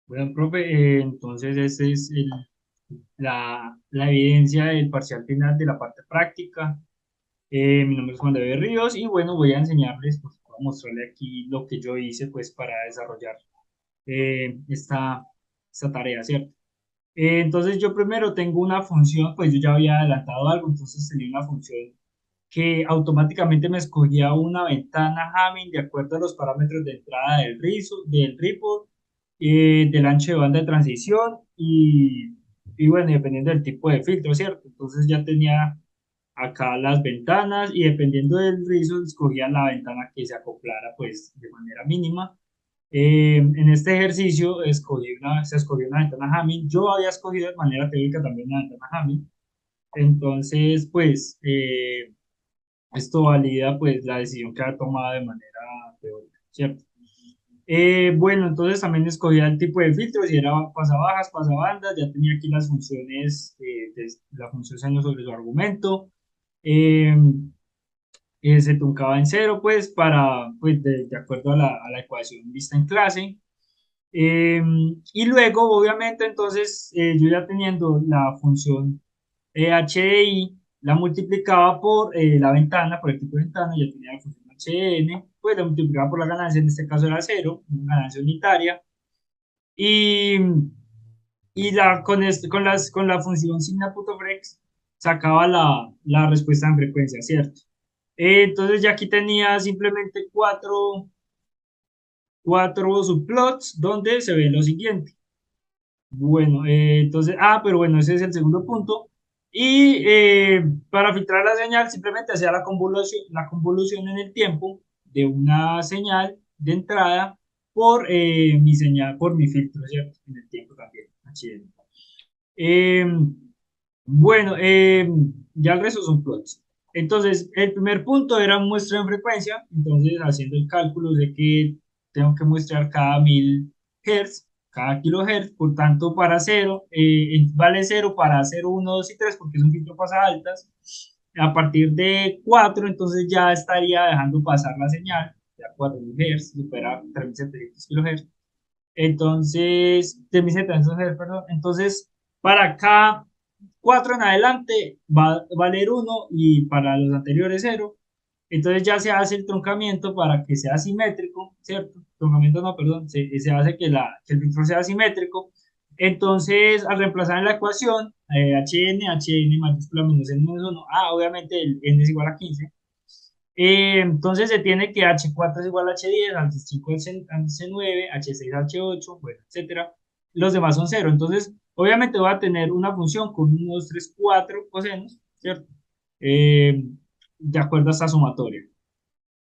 Bueno, profe, entonces esta es la evidencia del parcial final de la parte práctica. Mi nombre es Juan David Ríos y bueno, voy a enseñarles, pues, voy a mostrarle aquí lo que yo hice pues para desarrollar esta tarea, ¿cierto? Entonces yo primero tengo una función, pues yo ya había adelantado algo, entonces tenía una función que automáticamente me escogía una ventana Hamming de acuerdo a los parámetros de entrada del ripple, del ancho de banda de transición y bueno, dependiendo del tipo de filtro, ¿cierto? Entonces ya tenía acá las ventanas y dependiendo del rizo escogía la ventana que se acoplara pues de manera mínima. En este ejercicio se escogió una ventana Hamming. Yo había escogido de manera teórica también una ventana Hamming. Entonces, pues, esto valida pues la decisión que ha tomado de manera teórica, ¿cierto? Bueno, entonces también escogía el tipo de filtro, si era pasabajas, pasabandas, ya tenía aquí las funciones, la función seno sobre su argumento, eh, se truncaba en cero, pues, pues, de acuerdo a la ecuación vista en clase. Eh, y luego, obviamente, entonces, yo ya teniendo la función HDI, la multiplicaba por la ventana, por el tipo de ventana, ya tenía la función HN, pues la multiplicaba por la ganancia, en este caso era cero, una ganancia unitaria, y, con la función sigma.freq sacaba la respuesta en frecuencia, ¿cierto? Entonces ya aquí tenía simplemente cuatro subplots donde se ve lo siguiente. Bueno, entonces, pero bueno, ese es el segundo punto. Y para filtrar la señal, simplemente hacía la convolución en el tiempo de una señal de entrada por mi filtro, ¿cierto? En el tiempo también, HN. Eh, bueno, ya el resto son plots. Entonces, el primer punto era muestra en frecuencia. Entonces, haciendo el cálculo de que tengo que muestrear cada 1000 Hz, cada kilohertz. Por tanto, para cero, vale cero para cero, uno, 2 y 3 porque es un filtro pasa altas. A partir de 4 entonces ya estaría dejando pasar la señal. Ya 4000 Hz, supera 3700 kHz. Entonces, de mis 700 Hz, perdón. Entonces, para acá, 4 en adelante va a valer uno y para los anteriores cero. Entonces ya se hace el truncamiento para que sea simétrico, ¿cierto? Truncamiento no, perdón, se hace que el filtro sea simétrico. Entonces, al reemplazar en la ecuación, HN mayúscula menos N menos 1, obviamente el N es igual a 15. Entonces se tiene que H4 es igual a H10, H5 es H9, H6 H8, bueno, etcétera. Los demás son cero. Entonces, obviamente voy a tener una función con 1, 2, 3, 4 cosenos, ¿cierto? Eh, de acuerdo a esta sumatoria.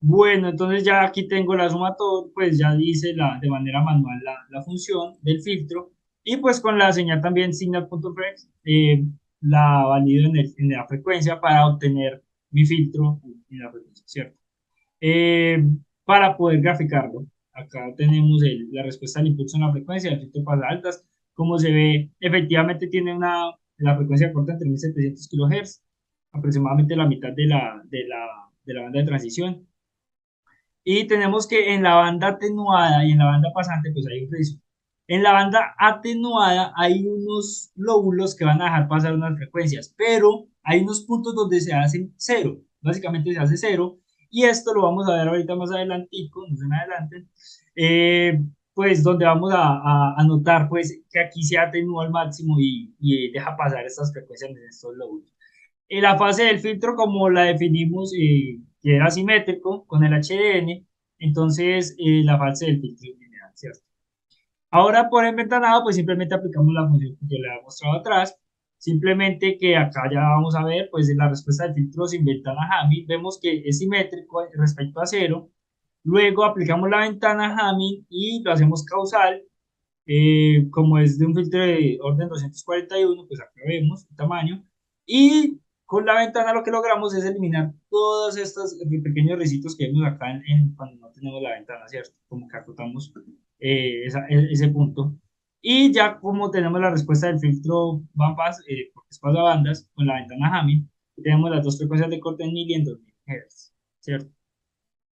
Bueno, entonces ya aquí tengo la sumatoria, pues ya hice de manera manual la función del filtro y pues con la señal también signal.freq la valido en la frecuencia para obtener mi filtro en la frecuencia, ¿cierto? Eh, para poder graficarlo, acá tenemos la respuesta al impulso en la frecuencia, el filtro pasa altas, como se ve, efectivamente tiene la frecuencia corta entre 1700 kHz, aproximadamente la mitad de la banda de transición. Y tenemos que en la banda atenuada y en la banda pasante, pues hay un riesgo. En la banda atenuada hay unos lóbulos que van a dejar pasar unas frecuencias, pero hay unos puntos donde se hacen cero. Básicamente se hace cero. Y esto lo vamos a ver ahorita más adelantico, no se me adelanten. Pues donde vamos a notar pues que aquí se atenúa al máximo y deja pasar estas frecuencias en estos lóbulos. La fase del filtro, como la definimos, que era simétrico con el HDN, entonces la fase del filtro es lineal, ¿cierto? Ahora por enventanado, pues simplemente aplicamos la función que yo le había mostrado atrás, simplemente que acá ya vamos a ver, pues la respuesta del filtro sin ventana Hamming, vemos que es simétrico respecto a cero, luego aplicamos la ventana Hamming y lo hacemos causal, como es de un filtro de orden 241, pues acá vemos el tamaño. Y con la ventana lo que logramos es eliminar todos estos pequeños risitos que vemos acá cuando no tenemos la ventana, ¿cierto? Como que acotamos ese punto. Y ya como tenemos la respuesta del filtro bandpass, porque es bandas, con la ventana Hamming, tenemos las dos frecuencias de corte en 1000 y en 2000 Hz, ¿cierto?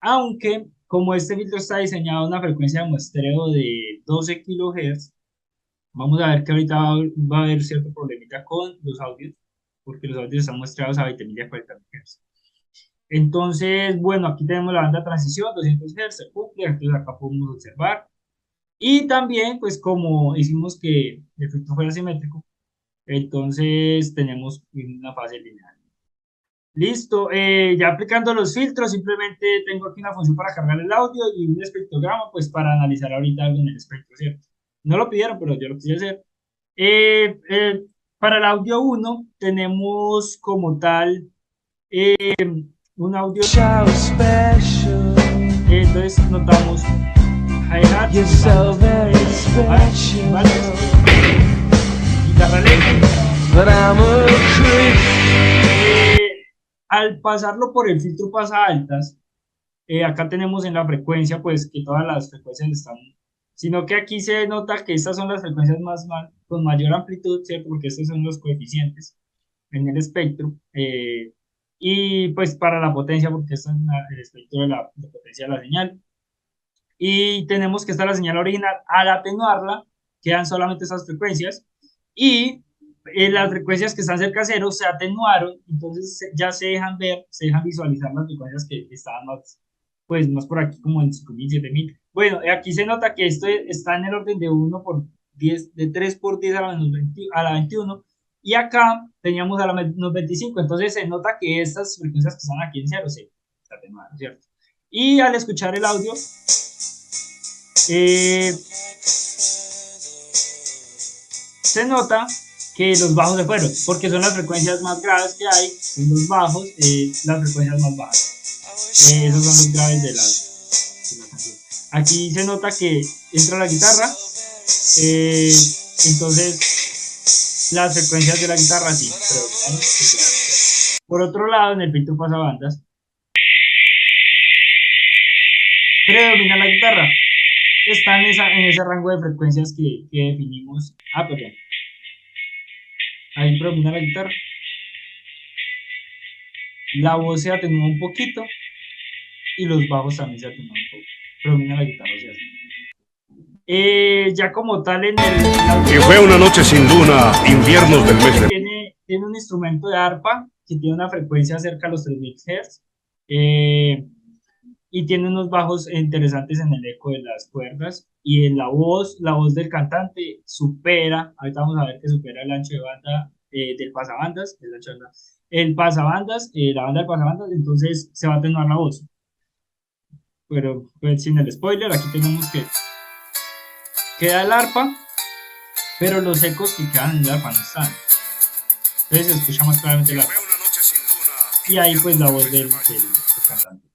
Aunque como este filtro está diseñado a una frecuencia de muestreo de 12 kilohertz, vamos a ver que ahorita va a haber cierto problemita con los audios, porque los audios están muestreados a 20.000 y a 40.000 Hz. Entonces, bueno, aquí tenemos la banda de transición, 200 Hz, el cumple, entonces acá podemos observar. Y también, pues como hicimos que el efecto fuera simétrico, entonces tenemos una fase lineal. Listo, ya aplicando los filtros, simplemente tengo aquí una función para cargar el audio y un espectrograma, pues para analizar ahorita algo en el espectro, ¿cierto? No lo pidieron, pero yo lo quise hacer. Eh, eh, para el audio uno tenemos como tal un audio. Entonces notamos hi-hat, guitarra eléctrica. Al pasarlo por el filtro pasa altas, acá tenemos en la frecuencia, pues que todas las frecuencias están, sino que aquí se nota que estas son las frecuencias con mayor amplitud, ¿cierto? Porque estos son los coeficientes en el espectro. Y pues para la potencia, porque esto es el espectro de la potencia de la señal. Y tenemos que esta es la señal original. Al atenuarla, quedan solamente esas frecuencias. Y las frecuencias que están cerca de cero se atenuaron, entonces ya se dejan ver, se dejan visualizar las frecuencias que estaban más, pues más por aquí, como en 5.000, 7.000. Bueno, aquí se nota que esto está en el orden de 1 por 10, de 3 por 10 a la menos 20, a la 21, y acá teníamos a la menos 25, entonces se nota que estas frecuencias que están aquí en cero se atenuaron, ¿cierto? Y al escuchar el audio, se nota que los bajos se fueron, porque son las frecuencias más graves que hay, son los bajos, las frecuencias más bajas. Esos son los graves de la canción. Aquí se nota que entra la guitarra, entonces las frecuencias de la guitarra sí, pero claro, por otro lado, en el filtro pasabandas, predomina la guitarra, está en ese rango de frecuencias que definimos. Perdón. Ahí predomina la guitarra. La voz se atenúa un poquito y los bajos también se atenúan un poco. Predomina la guitarra, o sea, ya como tal en el... Que fue una noche sin luna, inviernos del mes de... Tiene un instrumento de arpa que tiene una frecuencia cerca a los 3.000 Hz y tiene unos bajos interesantes en el eco de las cuerdas y en la voz del cantante supera, ahorita vamos a ver que supera el ancho de banda del pasabandas, el pasabandas, la banda del pasabandas, entonces se va a atenuar la voz. Pero pues, sin el spoiler, aquí tenemos que queda el arpa, pero los ecos que quedan en el arpa no están. Entonces se escucha más claramente el arpa. Y ahí pues la voz del cantante.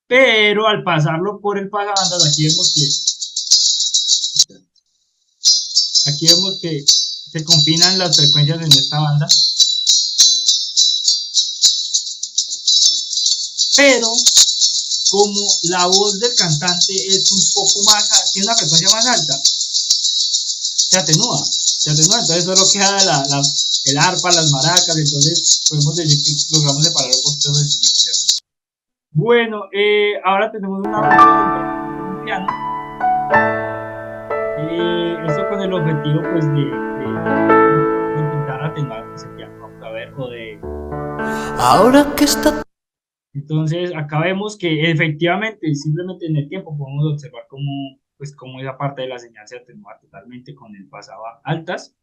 Pero al pasarlo por el pasabandas, aquí vemos que se confinan las frecuencias en esta banda. Pero como la voz del cantante es un poco más, tiene una frecuencia más alta, se atenúa, entonces solo queda el arpa, las maracas, entonces podemos decir que logramos separar un poquito esos instrumentos. Bueno, ahora tenemos un piano, esto con el objetivo pues de intentar atenuar ese piano, vamos a ver, o de... Ahora que está... Entonces, acá vemos que efectivamente, simplemente en el tiempo podemos observar cómo esa parte de la señal se atenúa totalmente con el pasaba altas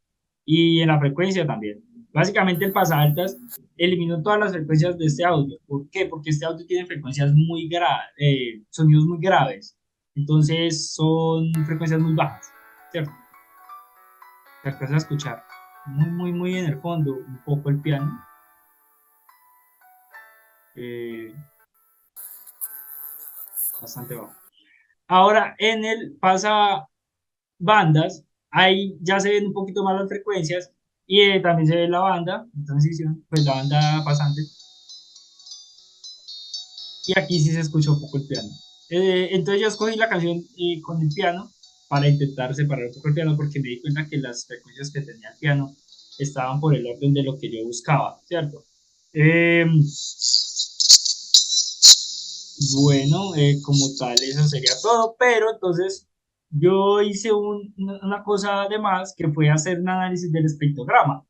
y en la frecuencia también. Básicamente el pasa altas eliminó todas las frecuencias de este audio. ¿Por qué? Porque este audio tiene frecuencias muy graves, sonidos muy graves. Entonces son frecuencias muy bajas, ¿cierto? Se alcanza a escuchar muy en el fondo un poco el piano. Bastante bajo. Ahora en el pasabandas, ahí ya se ven un poquito más las frecuencias y también se ve la banda en transición, pues la banda pasante. Y aquí sí se escucha un poco el piano. Entonces yo escogí la canción con el piano para intentar separar un poco el piano porque me di cuenta que las frecuencias que tenía el piano estaban por el orden de lo que yo buscaba, ¿cierto? Bueno, como tal, eso sería todo, pero entonces yo hice una cosa además que fue hacer un análisis del espectrograma.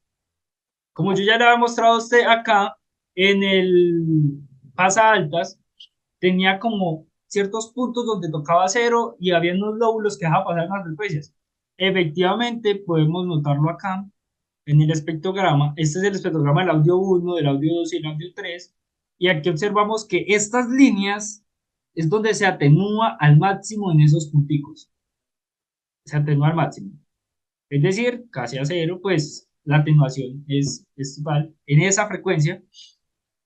Como yo ya le había mostrado a usted acá, en el pasa altas, tenía como ciertos puntos donde tocaba cero y había unos lóbulos que dejaban pasar las frecuencias. Efectivamente, podemos notarlo acá en el espectrograma. Este es el espectrograma del audio uno, del audio 2 y del audio 3. Y aquí observamos que estas líneas es donde se atenúa al máximo en esos punticos. Se atenúa al máximo. Es decir, casi a cero, pues la atenuación es total en esa frecuencia,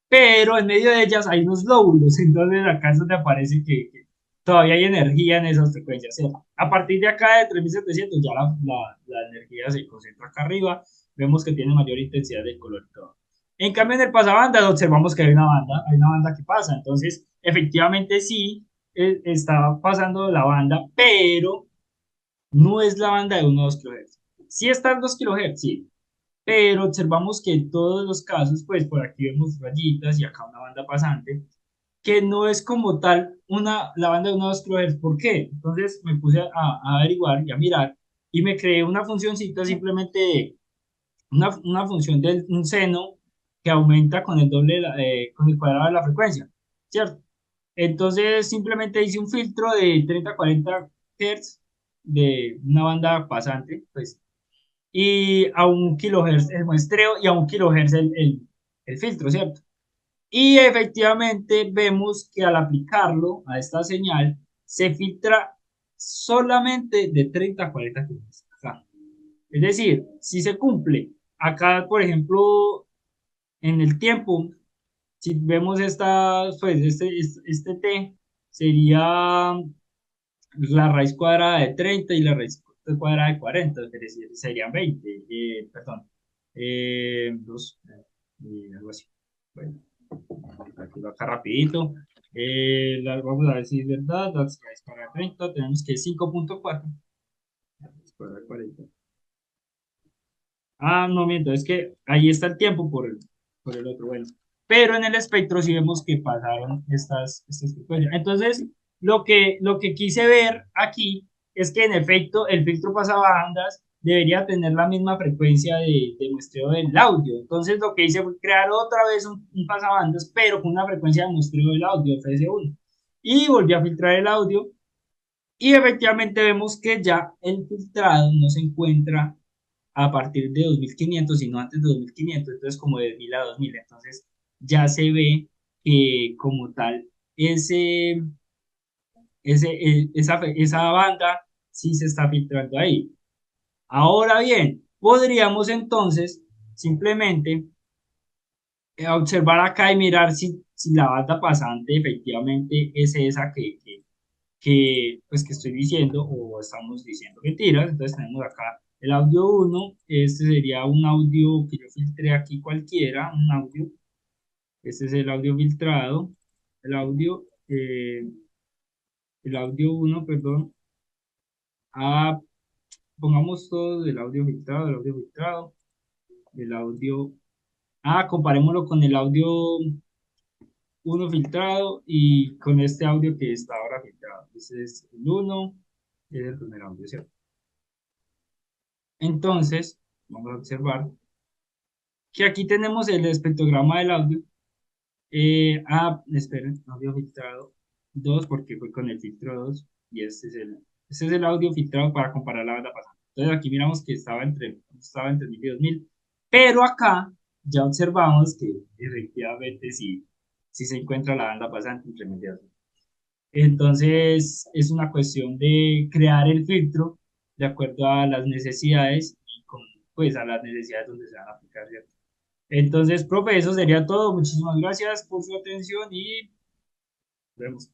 pero en medio de ellas hay unos lóbulos, entonces acá es donde aparece que todavía hay energía en esas frecuencias, ¿cierto? A partir de acá de 3700 ya la energía se concentra acá arriba, vemos que tiene mayor intensidad de color y todo. En cambio, en el pasabandas observamos que hay una banda que pasa, entonces efectivamente sí está pasando la banda, pero no es la banda de 1 2 kHz. Sí está en 2 kHz, sí, pero observamos que en todos los casos, pues por aquí vemos rayitas y acá una banda pasante, que no es como tal la banda de 1 2 kHz. ¿Por qué? Entonces me puse a averiguar y a mirar y me creé una funcioncita simplemente, una función de un seno que aumenta con el doble, con el cuadrado de la frecuencia, ¿cierto? Entonces simplemente hice un filtro de 30 a 40 Hz de una banda pasante, pues, y a 1 kHz el muestreo y a 1 kHz el filtro, ¿cierto? Y efectivamente vemos que al aplicarlo a esta señal se filtra solamente de 30 a 40 kHz. Acá. Es decir, si se cumple acá, por ejemplo, en el tiempo, si vemos pues este t sería la raíz cuadrada de 30 y la raíz cuadrada de 40, es decir, serían 20, perdón, 2, algo así. Bueno, aquí va acá rapidito. Vamos a ver si es verdad, la raíz cuadrada de 30, tenemos que 5.4. Raíz cuadrada de 40. Ah, no, miento, es que ahí está el tiempo por el otro, bueno. Pero en el espectro sí vemos que pasaron estas frecuencias. Entonces, lo que quise ver aquí es que en efecto el filtro pasabandas debería tener la misma frecuencia de muestreo del audio. Entonces, lo que hice fue crear otra vez un pasabandas, pero con una frecuencia de muestreo del audio, FS1. Y volví a filtrar el audio y efectivamente vemos que ya el filtrado no se encuentra a partir de 2500 y no antes de 2500, entonces como de 1000 a 2000, entonces ya se ve que como tal ese, esa banda sí se está filtrando ahí. Ahora bien, podríamos entonces simplemente observar acá y mirar si la banda pasante efectivamente es esa pues, que estoy diciendo o estamos diciendo mentiras. Entonces tenemos acá el audio uno. Este sería un audio que yo filtré aquí cualquiera, un audio. Este es el audio filtrado. El audio, eh, el audio uno, perdón. Ah, pongamos todo el audio filtrado, el audio filtrado, el audio. Ah, comparémoslo con el audio uno filtrado y con este audio que está ahora filtrado. Este es el uno, es el primer audio, ¿cierto? Entonces, vamos a observar que aquí tenemos el espectrograma del audio. Esperen, audio filtrado 2 porque fue con el filtro 2 y este es el audio filtrado para comparar la banda pasante. Entonces aquí miramos que estaba entre 1000 y 2000, pero acá ya observamos que efectivamente sí se encuentra la banda pasante entre 1000 y 2000. Entonces es una cuestión de crear el filtro de acuerdo a las necesidades y pues a las necesidades donde se van a aplicar, ¿cierto? Entonces, profe, eso sería todo. Muchísimas gracias por su atención y nos vemos.